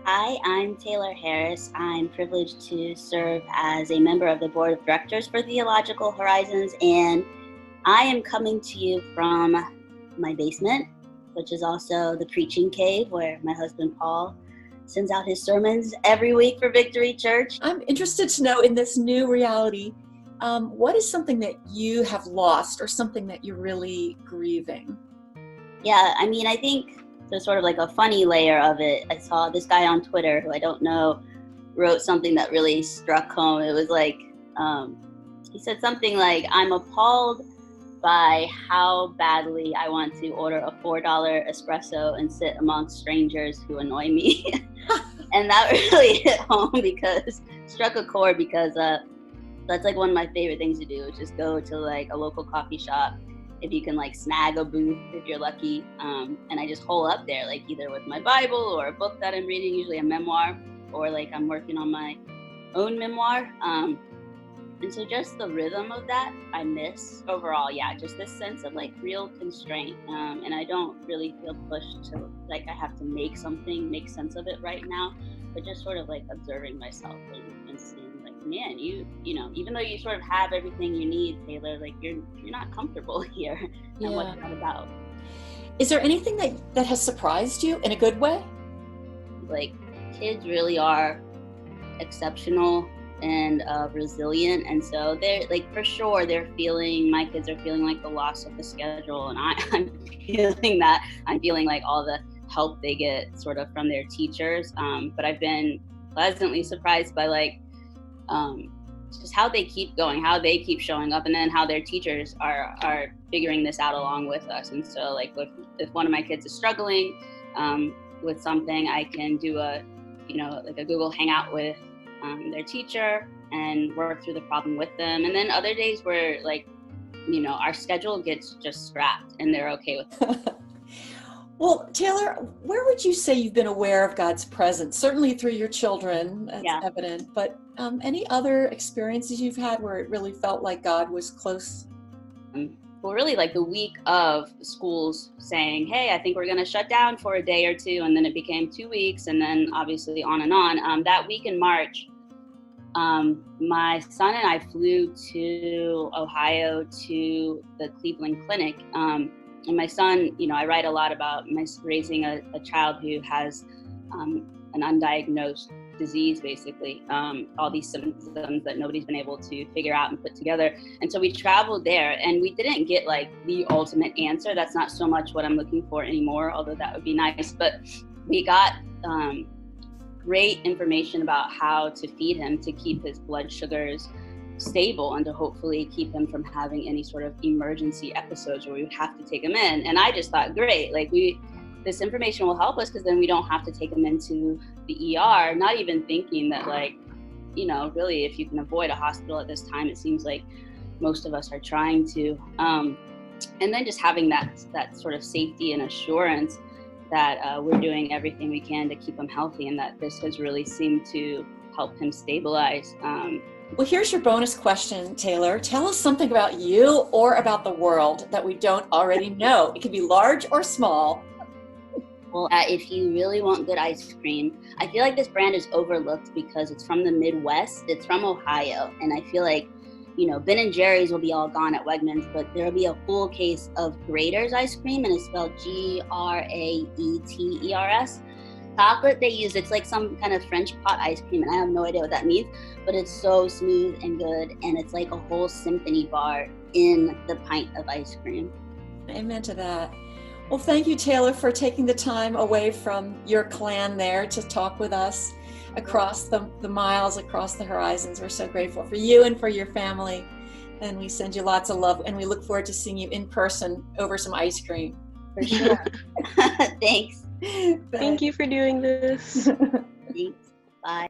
Hi, I'm Taylor Harris. I'm privileged to serve as a member of the board of directors for Theological Horizons, and I am coming to you from my basement, which is also the preaching cave where my husband Paul sends out his sermons every week for Victory Church. I'm interested to know, in this new reality, what is something that you have lost or something that you're really grieving? Yeah, I think there's sort of like a funny layer of it. I saw this guy on Twitter who I don't know wrote something that really struck home. It was like, he said something like, I'm appalled by how badly I want to order a $4 espresso and sit amongst strangers who annoy me. And that really hit home struck a chord because that's like one of my favorite things to do, is just go to like a local coffee shop, if you can like snag a booth if you're lucky, and I just hole up there, like either with my Bible or a book that I'm reading, usually a memoir, or like I'm working on my own memoir. And so just the rhythm of that I miss overall. Yeah, just this sense of like real constraint, and I don't really feel pushed to like I have to make sense of it right now, but just sort of like observing myself and seeing like, man, you know, even though you sort of have everything you need, Taylor, like you're not comfortable here. And what's that about? Is there anything that has surprised you in a good way? Like, kids really are exceptional and resilient, and so they're like, for sure, my kids are feeling like the loss of the schedule, and I'm feeling like all the help they get sort of from their teachers, but I've been pleasantly surprised by like just how they keep going, how they keep showing up, and then how their teachers are figuring this out along with us. And so like if one of my kids is struggling with something, I can do a Google Hangout with their teacher and work through the problem with them. And then other days where like, our schedule gets just scrapped and they're okay with it. Well, Taylor, where would you say you've been aware of God's presence? Certainly through your children, that's evident, but any other experiences you've had where it really felt like God was close? Well, really like the week of schools saying, hey, I think we're going to shut down for a day or two, and then it became 2 weeks, and then obviously on and on. That week in March, my son and I flew to Ohio to the Cleveland Clinic. And my son, I write a lot about raising a child who has an undiagnosed disease, basically, all these symptoms that nobody's been able to figure out and put together. And so we traveled there, and we didn't get like the ultimate answer. That's not so much what I'm looking for anymore, although that would be nice. But we got great information about how to feed him to keep his blood sugars stable and to hopefully keep him from having any sort of emergency episodes where we would have to take him in. And I just thought, great, like this information will help us, because then we don't have to take him into the ER, not even thinking that like, really if you can avoid a hospital at this time, it seems like most of us are trying to. And then just having that sort of safety and assurance that we're doing everything we can to keep him healthy, and that this has really seemed to help him stabilize. Well, here's your bonus question, Taylor. Tell us something about you or about the world that we don't already know. It can be large or small. Well, if you really want good ice cream, I feel like this brand is overlooked because it's from the Midwest. It's from Ohio, and I feel like, Ben and Jerry's will be all gone at Wegmans, but there'll be a full case of Graeter's ice cream, and it's spelled Graeters. Chocolate they use, it's like some kind of French pot ice cream, and I have no idea what that means, but it's so smooth and good, and it's like a whole symphony bar in the pint of ice cream. Amen to that. Well, thank you, Taylor, for taking the time away from your clan there to talk with us across the miles, across the horizons. We're so grateful for you and for your family, and we send you lots of love, and we look forward to seeing you in person over some ice cream. For sure. Thanks. Thank you for doing this. Thanks. Bye.